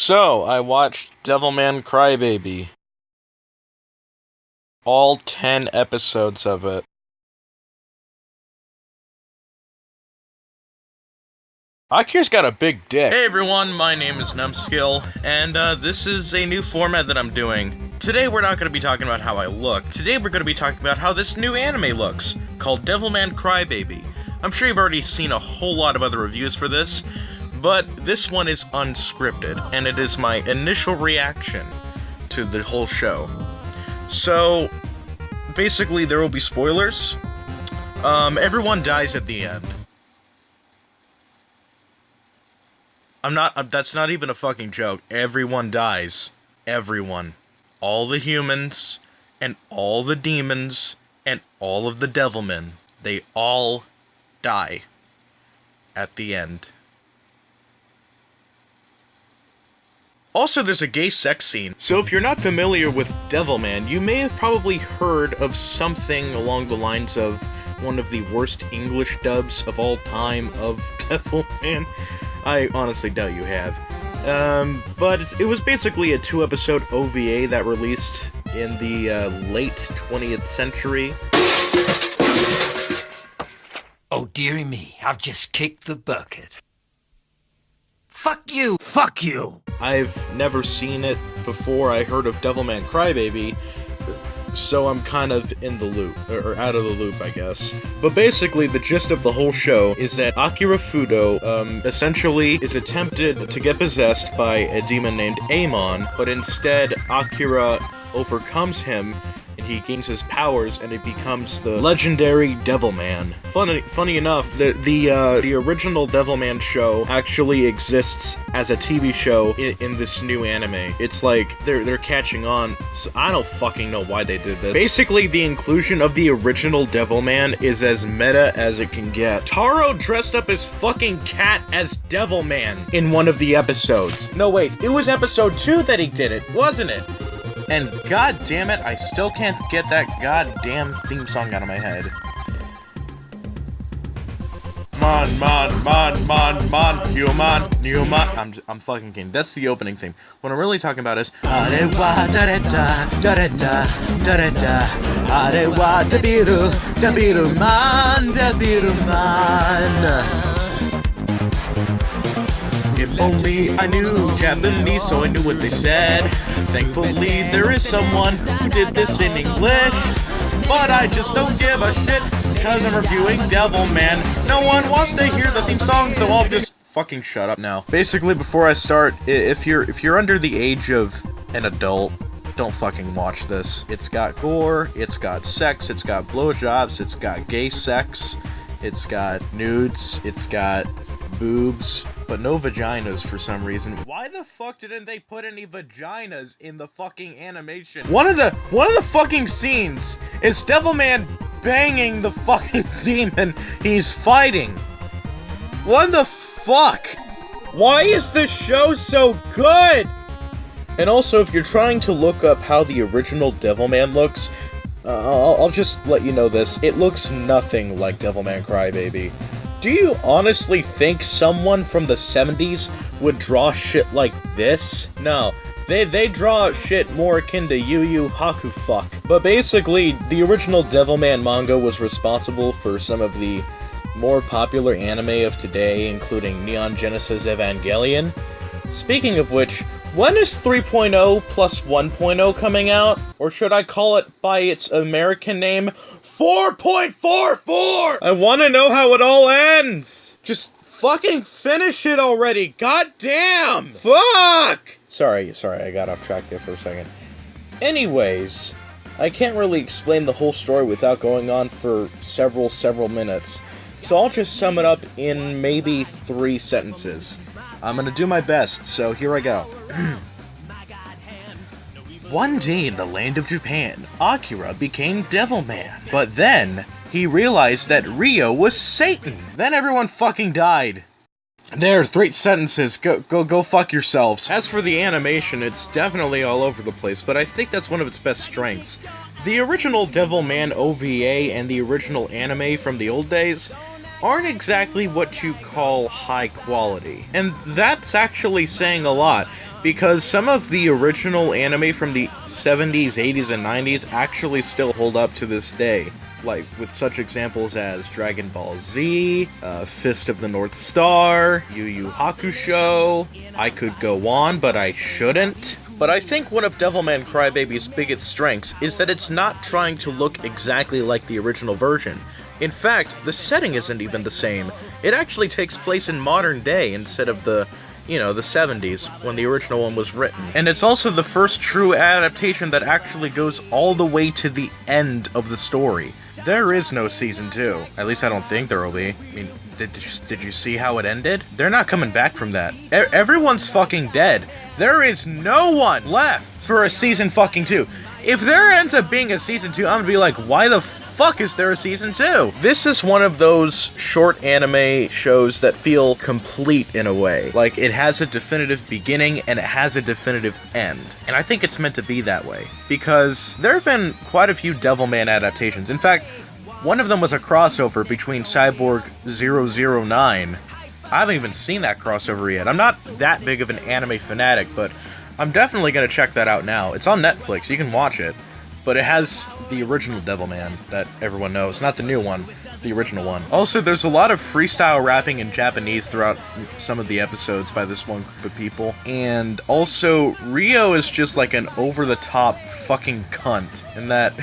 So, I watched Devilman Crybaby. All 10 episodes of it. Akira's got a big dick. Hey everyone, my name is Numbskill, and this is a new format that I'm doing. Today we're not going to be talking about how I look. Today we're going to be talking about how this new anime looks, called Devilman Crybaby. I'm sure you've already seen a whole lot of other reviews for this, but this one is unscripted, and it is my initial reaction to the whole show. So, basically there will be spoilers. Everyone dies at the end. That's not even a fucking joke. Everyone dies. Everyone. All the humans, and all the demons, and all of the Devilmen. They all die. At the end. Also, there's a gay sex scene. So if you're not familiar with Devilman, you may have probably heard of something along the lines of one of the worst English dubs of all time of Devilman. I honestly doubt you have. But it was basically a 2-episode OVA that released in the late 20th century. Oh dearie me, I've just kicked the bucket. Fuck you! Fuck you! I've never seen it before I heard of Devilman Crybaby, so I'm kind of in the loop, or out of the loop, I guess. But basically, the gist of the whole show is that Akira Fudo, essentially is attempted to get possessed by a demon named Amon, but instead, Akira overcomes him, and he gains his powers, and he becomes the legendary Devilman. Funny enough, the original Devilman show actually exists as a TV show in this new anime. It's like, they're catching on, so I don't fucking know why they did this. Basically, the inclusion of the original Devilman is as meta as it can get. Taro dressed up his fucking cat as Devilman in one of the episodes. No wait, it was episode 2 that he did it, wasn't it? And god damn it, I still can't get that goddamn theme song out of my head. Human. I'm fucking kidding. That's the opening theme. What I'm really talking about is Arewa da-da-da, da-da-da, da-da-da. Arewa dabiru man. If only I knew Japanese so I knew what they said. Thankfully there is someone who did this in English, but I just don't give a shit because I'm reviewing Devilman. No one wants to hear the theme song, so I'll just fucking shut up now. Basically, before I start, if you're under the age of an adult, don't fucking watch this. It's got gore, it's got sex, it's got blowjobs, it's got gay sex, it's got nudes, it's got boobs, but no vaginas for some reason. Why the fuck didn't they put any vaginas in the fucking animation? One of the fucking scenes is Devilman banging the fucking demon he's fighting. What the fuck? Why is this show so good? And also, if you're trying to look up how the original Devilman looks, I'll just let you know this. It looks nothing like Devilman Crybaby. Do you honestly think someone from the 70s would draw shit like this? No. They draw shit more akin to Yu Yu Haku fuck. But basically, the original Devilman manga was responsible for some of the more popular anime of today, including Neon Genesis Evangelion. Speaking of which, when is 3.0 plus 1.0 coming out? Or should I call it by its American name, 4.44? I want to know how it all ends! Just fucking finish it already, goddamn! Fuck! Sorry, I got off track there for a second. Anyways, I can't really explain the whole story without going on for several minutes, so I'll just sum it up in maybe 3 sentences. I'm gonna do my best, so here I go. One day in the land of Japan, Akira became Devilman. But then, he realized that Ryo was Satan. Then everyone fucking died. There, 3 sentences. Go fuck yourselves. As for the animation, it's definitely all over the place, but I think that's one of its best strengths. The original Devilman OVA and the original anime from the old days aren't exactly what you call high quality. And that's actually saying a lot. because some of the original anime from the 70s, 80s, and 90s actually still hold up to this day. Like, with such examples as Dragon Ball Z, Fist of the North Star, Yu Yu Hakusho. I could go on, but I shouldn't. But I think one of Devilman Crybaby's biggest strengths is that it's not trying to look exactly like the original version. In fact, the setting isn't even the same. It actually takes place in modern day instead of the 70s, when the original one was written. And it's also the first true adaptation that actually goes all the way to the end of the story. There is no season 2. At least I don't think there will be. I mean, did you see how it ended? They're not coming back from that. Everyone's fucking dead. There is no one left for a season fucking 2. If there ends up being a season 2, I'm gonna be like, why the fuck is there a season 2? This is one of those short anime shows that feel complete in a way. Like, it has a definitive beginning and it has a definitive end. And I think it's meant to be that way. Because there have been quite a few Devilman adaptations. In fact, one of them was a crossover between Cyborg 009. I haven't even seen that crossover yet. I'm not that big of an anime fanatic, but I'm definitely going to check that out now. It's on Netflix, you can watch it. But it has the original Devilman that everyone knows, not the new one, the original one. Also, there's a lot of freestyle rapping in Japanese throughout some of the episodes by this one group of people. And also, Rio is just like an over-the-top fucking cunt. And that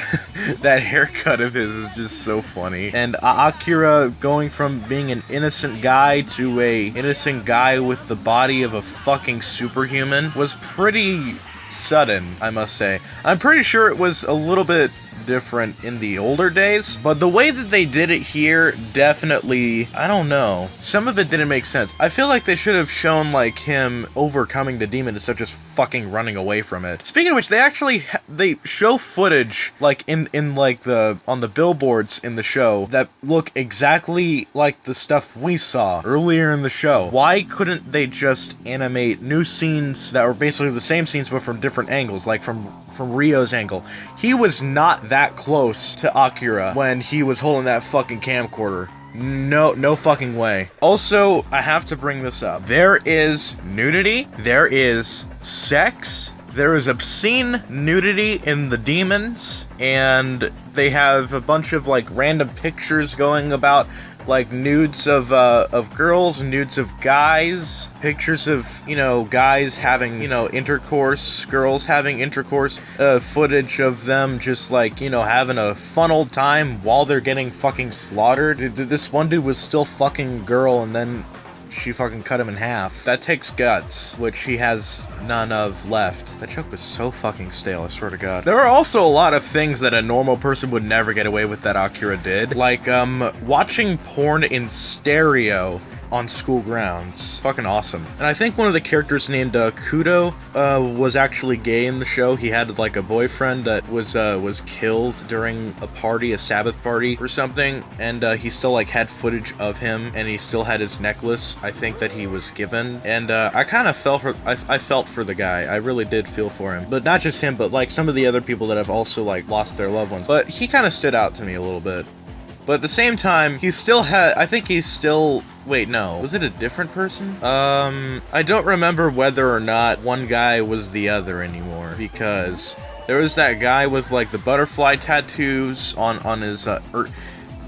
that haircut of his is just so funny. And Akira going from being an innocent guy to a innocent guy with the body of a fucking superhuman was pretty sudden, I must say. I'm pretty sure it was a little bit different in the older days, but the way that they did it here definitely, I don't know. Some of it didn't make sense. I feel like they should have shown like him overcoming the demon instead of just fucking running away from it. Speaking of which, they show footage like in like on the billboards in the show that look exactly like the stuff we saw earlier in the show. Why couldn't they just animate new scenes that were basically the same scenes but from different angles, like from Rio's angle? He was not that close to Akira when he was holding that fucking camcorder. No fucking way. Also, I have to bring this up. There is nudity, there is sex, there is obscene nudity in the demons, and they have a bunch of like random pictures going about, like nudes of girls, nudes of guys, pictures of, guys having, intercourse, girls having intercourse, footage of them just like, having a fun old time while they're getting fucking slaughtered. This one dude was still fucking girl and then she fucking cut him in half. That takes guts, which he has none of left. That joke was so fucking stale, I swear to God. There are also a lot of things that a normal person would never get away with that Akira did. Like, watching porn in stereo on school grounds. Fucking awesome. And I think one of the characters named Kudo was actually gay in the show. He had like a boyfriend that was killed during a party, a Sabbath party or something, and he still like had footage of him, and he still had his necklace, I think, that he was given. And I kind of felt for the guy. I really did feel for him. But not just him, but like some of the other people that have also like lost their loved ones. But he kind of stood out to me a little bit. But at the same time, he still had, I think he's still, wait, no. Was it a different person? I don't remember whether or not one guy was the other anymore, because there was that guy with like the butterfly tattoos on his,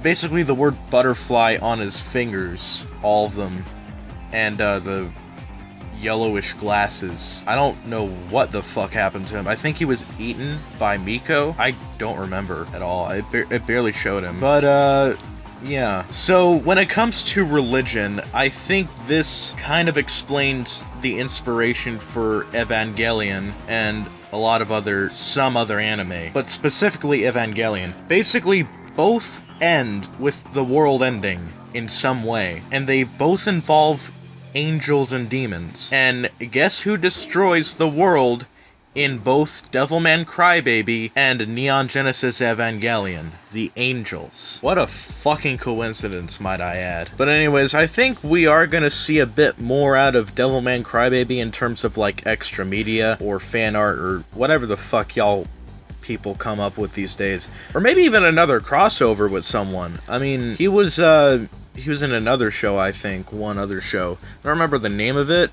basically the word butterfly on his fingers, all of them, and the yellowish glasses. I don't know what the fuck happened to him. I think he was eaten by Miko. I don't remember at all. It barely showed him. But, yeah. So, when it comes to religion, I think this kind of explains the inspiration for Evangelion and a lot of some other anime, but specifically Evangelion. Basically, both end with the world ending in some way, and they both involve angels and demons. And guess who destroys the world in both Devilman Crybaby and Neon Genesis Evangelion? The angels. What a fucking coincidence, might I add. But anyways, I think we are gonna see a bit more out of Devilman Crybaby in terms of like extra media or fan art or whatever the fuck y'all people come up with these days. Or maybe even another crossover with someone. I mean, he was in another show, I think. One other show. I don't remember the name of it,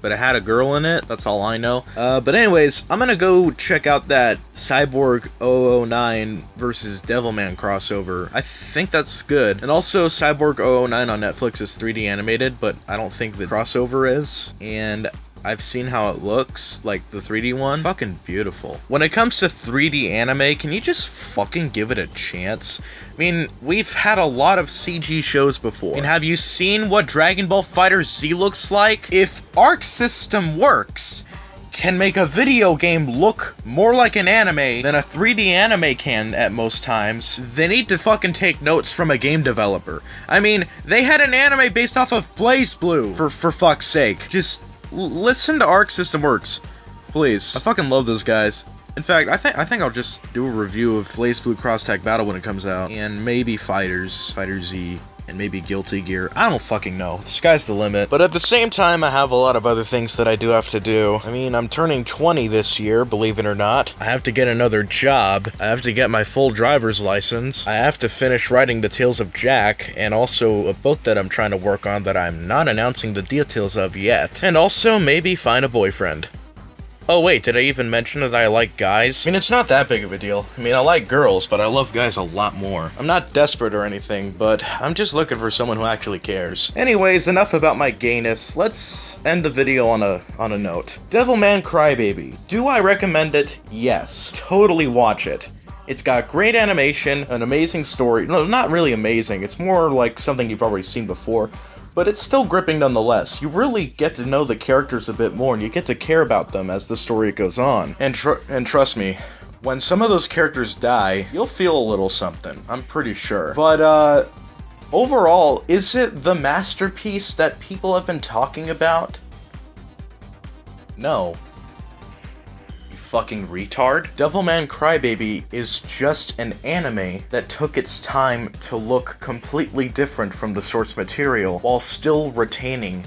but it had a girl in it. That's all I know. But anyways, I'm gonna go check out that Cyborg 009 versus Devilman crossover. I think that's good. And also, Cyborg 009 on Netflix is 3D animated, but I don't think the crossover is. And I've seen how it looks, like the 3D one. Fucking beautiful. When it comes to 3D anime, can you just fucking give it a chance? I mean, we've had a lot of CG shows before. And have you seen what Dragon Ball FighterZ looks like? If Arc System Works can make a video game look more like an anime than a 3D anime can at most times, they need to fucking take notes from a game developer. I mean, they had an anime based off of BlazBlue, for fuck's sake. Just listen to Arc System Works, please. I fucking love those guys. In fact, I think I'll just do a review of BlazBlue Cross Tag Battle when it comes out, and maybe Fighter Z, and maybe Guilty Gear. I don't fucking know. The sky's the limit. But at the same time, I have a lot of other things that I do have to do. I mean, I'm turning 20 this year, believe it or not. I have to get another job. I have to get my full driver's license. I have to finish writing the Tales of Jack, and also a book that I'm trying to work on that I'm not announcing the details of yet. And also, maybe find a boyfriend. Oh wait, did I even mention that I like guys? I mean, it's not that big of a deal. I mean, I like girls, but I love guys a lot more. I'm not desperate or anything, but I'm just looking for someone who actually cares. Anyways, enough about my gayness. Let's end the video on a note. Devilman Crybaby. Do I recommend it? Yes. Totally watch it. It's got great animation, an amazing story. No, not really amazing. It's more like something you've already seen before. But it's still gripping nonetheless. You really get to know the characters a bit more, and you get to care about them as the story goes on. And trust me, when some of those characters die, you'll feel a little something, I'm pretty sure. But, overall, is it the masterpiece that people have been talking about? No. Fucking retard. Devilman Crybaby is just an anime that took its time to look completely different from the source material while still retaining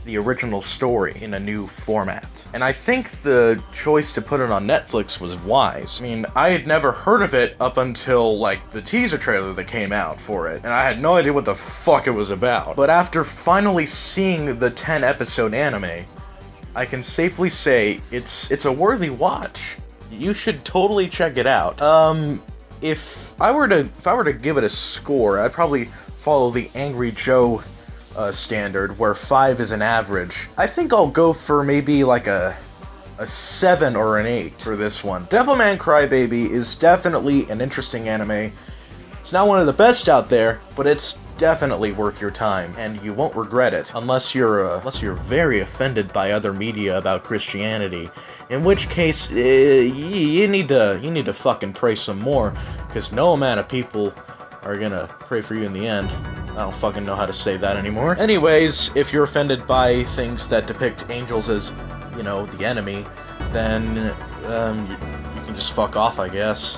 the original story in a new format. And I think the choice to put it on Netflix was wise. I mean, I had never heard of it up until, like, the teaser trailer that came out for it, and I had no idea what the fuck it was about. But after finally seeing the 10-episode anime, I can safely say it's a worthy watch. You should totally check it out. If I were to give it a score, I'd probably follow the Angry Joe standard, where 5 is an average. I think I'll go for maybe like a 7 or an 8 for this one. Devilman Crybaby is definitely an interesting anime. It's not one of the best out there, but it's definitely worth your time, and you won't regret it, unless you're very offended by other media about Christianity, in which case you need to fucking pray some more, because no amount of people are gonna pray for you in the end. I don't fucking know how to say that anymore. Anyways, if you're offended by things that depict angels as, you know, the enemy, then you can just fuck off, I guess.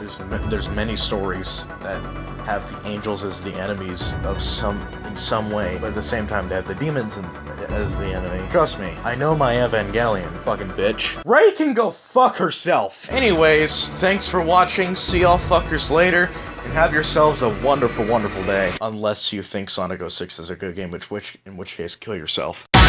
There's many stories that have the angels as the enemies in some way, but at the same time they have the demons as the enemy. Trust me, I know my Evangelion, fucking bitch. Ray can go fuck herself! Anyways, thanks for watching, see y'all fuckers later, and have yourselves a wonderful, wonderful day. Unless you think Sonic 06 is a good game, in which case, kill yourself. Bye.